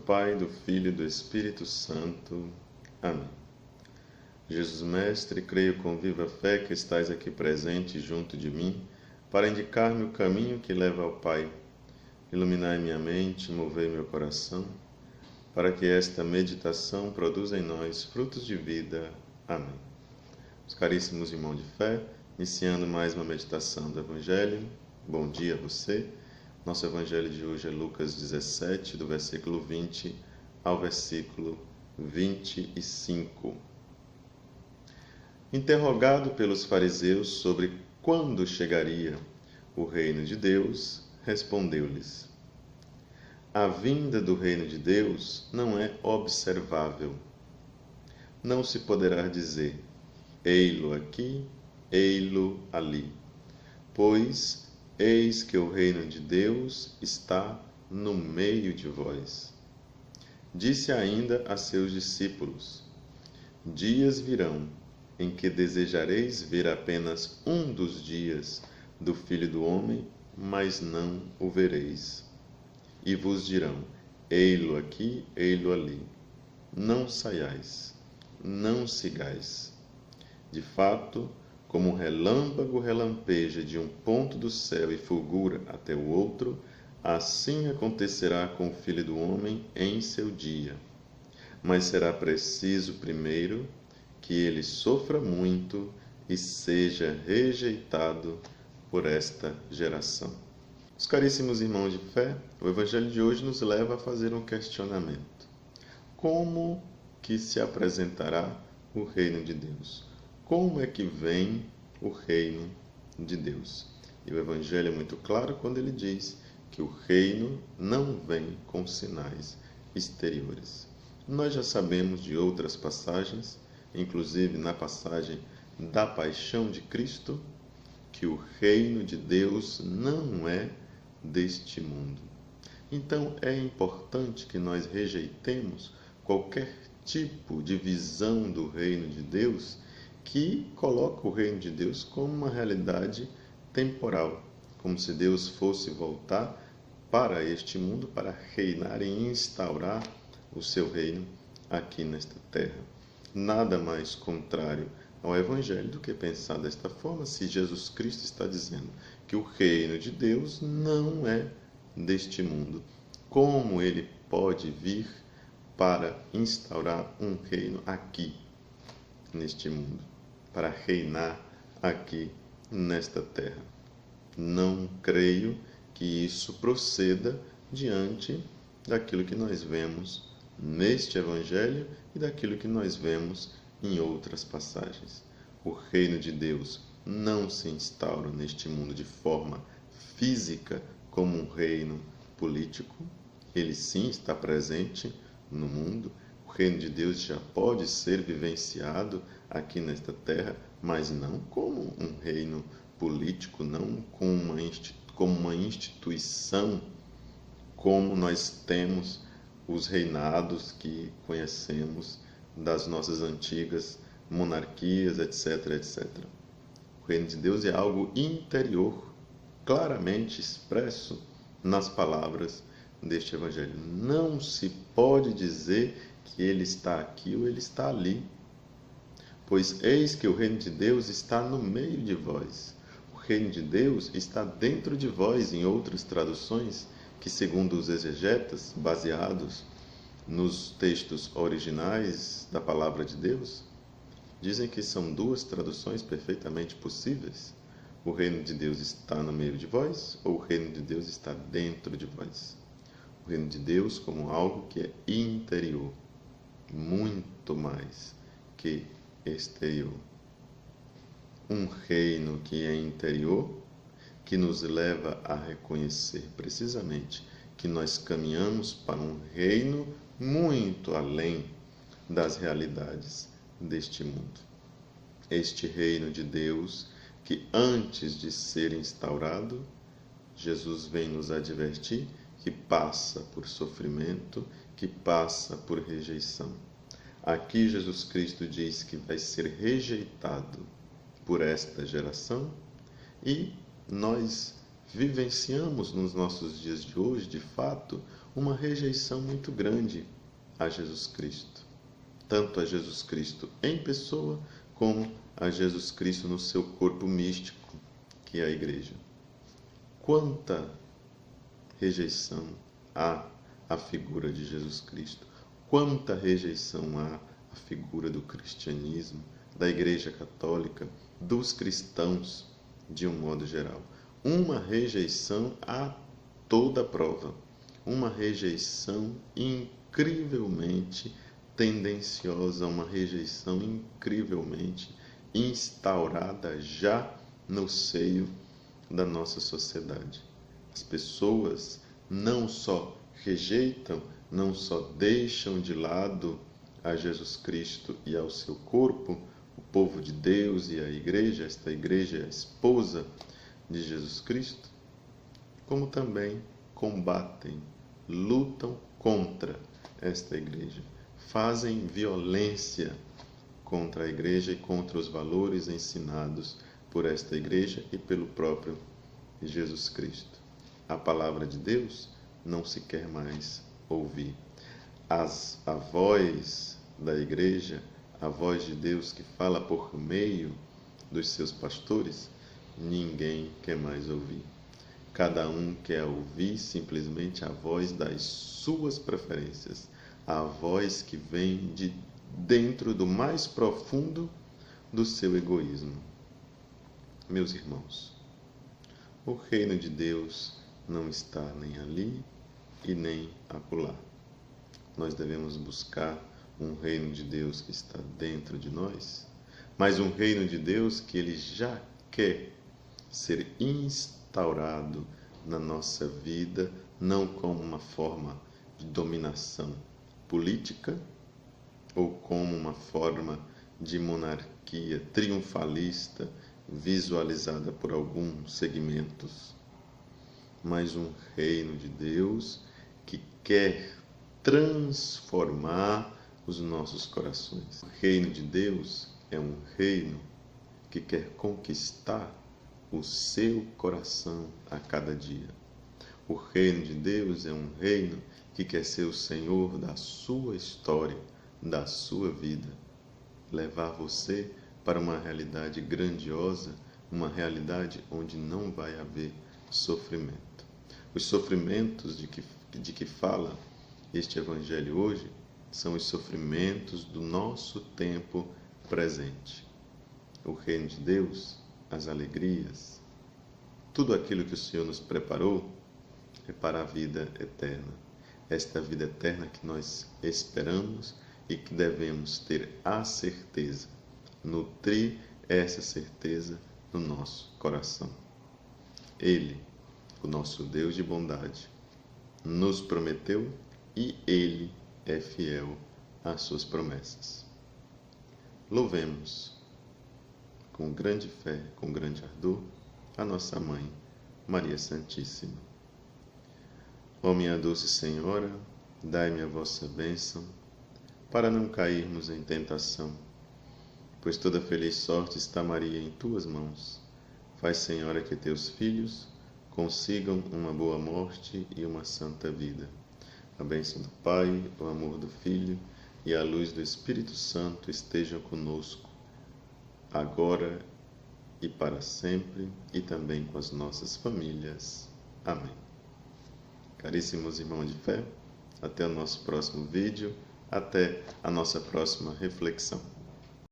Pai, do Filho e do Espírito Santo. Amém. Jesus Mestre, creio com viva fé que estais aqui presente junto de mim, para indicar-me o caminho que leva ao Pai. Iluminai minha mente, movei meu coração, para que esta meditação produza em nós frutos de vida. Amém. Os caríssimos irmãos de fé, iniciando mais uma meditação do Evangelho. Bom dia a você. Nosso Evangelho de hoje é Lucas 17, do versículo 20 ao versículo 25. Interrogado pelos fariseus sobre quando chegaria o reino de Deus, respondeu-lhes: a vinda do reino de Deus não é observável. Não se poderá dizer, ei-lo aqui, ei-lo ali, pois eis que o reino de Deus está no meio de vós. Disse ainda a seus discípulos: dias virão em que desejareis ver apenas um dos dias do Filho do Homem, mas não o vereis. E vos dirão, ei-lo aqui, ei-lo ali. Não saiais, não sigais. De fato, como um relâmpago relampeja de um ponto do céu e fulgura até o outro, assim acontecerá com o Filho do Homem em seu dia. Mas será preciso primeiro que ele sofra muito e seja rejeitado por esta geração. Os caríssimos irmãos de fé, o Evangelho de hoje nos leva a fazer um questionamento. Como que se apresentará o reino de Deus? Como é que vem o reino de Deus? E o Evangelho é muito claro quando ele diz que o reino não vem com sinais exteriores. Nós já sabemos de outras passagens, inclusive na passagem da paixão de Cristo, que o reino de Deus não é deste mundo. Então é importante que nós rejeitemos qualquer tipo de visão do reino de Deus que coloca o reino de Deus como uma realidade temporal, como se Deus fosse voltar para este mundo para reinar e instaurar o seu reino aqui nesta terra. Nada mais contrário ao Evangelho do que pensar desta forma, se Jesus Cristo está dizendo que o reino de Deus não é deste mundo. Como ele pode vir para instaurar um reino aqui neste mundo, para reinar aqui nesta terra? Não creio que isso proceda diante daquilo que nós vemos neste Evangelho e daquilo que nós vemos em outras passagens. O reino de Deus não se instaura neste mundo de forma física como um reino político. Ele sim está presente no mundo. O reino de Deus já pode ser vivenciado aqui nesta terra, mas não como um reino político, não como uma instituição, como nós temos os reinados que conhecemos das nossas antigas monarquias, etc, etc. O reino de Deus é algo interior, claramente expresso nas palavras deste Evangelho. Não se pode dizer que ele está aqui ou ele está ali, pois eis que o reino de Deus está no meio de vós. O reino de Deus está dentro de vós, em outras traduções, que segundo os exegetas, baseados nos textos originais da Palavra de Deus, dizem que são duas traduções perfeitamente possíveis. O reino de Deus está no meio de vós, ou o reino de Deus está dentro de vós? O reino de Deus como algo que é interior, muito mais que exterior. Um reino que é interior, que nos leva a reconhecer precisamente que nós caminhamos para um reino muito além das realidades deste mundo. Este reino de Deus, que antes de ser instaurado, Jesus vem nos advertir que passa por sofrimento, que passa por rejeição. Aqui Jesus Cristo diz que vai ser rejeitado por esta geração e nós vivenciamos nos nossos dias de hoje, de fato, uma rejeição muito grande a Jesus Cristo. Tanto a Jesus Cristo em pessoa, como a Jesus Cristo no seu corpo místico, que é a Igreja. Quanta rejeição há à figura de Jesus Cristo. Quanta rejeição há à figura do cristianismo, da Igreja Católica, dos cristãos, de um modo geral. Uma rejeição a toda prova. Uma rejeição incrivelmente tendenciosa, uma rejeição incrivelmente instaurada já no seio da nossa sociedade. As pessoas não só rejeitam, não só deixam de lado a Jesus Cristo e ao seu corpo, o povo de Deus e a igreja, esta igreja é a esposa de Jesus Cristo, como também combatem, lutam contra esta igreja, fazem violência contra a igreja e contra os valores ensinados por esta igreja e pelo próprio Jesus Cristo. A palavra de Deus não se quer mais ouvir. A voz da igreja, a voz de Deus que fala por meio dos seus pastores, ninguém quer mais ouvir. Cada um quer ouvir simplesmente a voz das suas preferências, a voz que vem de dentro do mais profundo do seu egoísmo. Meus irmãos, o reino de Deus não está nem ali e nem acolá. Nós devemos buscar um reino de Deus que está dentro de nós, mas um reino de Deus que Ele já quer ser instaurado na nossa vida, não como uma forma de dominação política ou como uma forma de monarquia triunfalista visualizada por alguns segmentos, mas um reino de Deus que quer transformar os nossos corações. O reino de Deus é um reino que quer conquistar o seu coração a cada dia. O reino de Deus é um reino que quer ser o Senhor da sua história, da sua vida, levar você para uma realidade grandiosa, uma realidade onde não vai haver sofrimento. Os sofrimentos de que fala este Evangelho hoje são os sofrimentos do nosso tempo presente. O reino de Deus, as alegrias, tudo aquilo que o Senhor nos preparou é para a vida eterna. Esta vida eterna que nós esperamos e que devemos ter a certeza, nutrir essa certeza no nosso coração. Ele, o nosso Deus de bondade, nos prometeu e Ele é fiel às suas promessas. Louvemos com grande fé, com grande ardor, a nossa Mãe, Maria Santíssima. Ó minha doce Senhora, dai-me a vossa bênção, para não cairmos em tentação, pois toda feliz sorte está, Maria, em tuas mãos. Faz, Senhora, que teus filhos consigam uma boa morte e uma santa vida. A bênção do Pai, o amor do Filho e a luz do Espírito Santo estejam conosco, agora e para sempre, e também com as nossas famílias. Amém. Caríssimos irmãos de fé, até o nosso próximo vídeo, até a nossa próxima reflexão.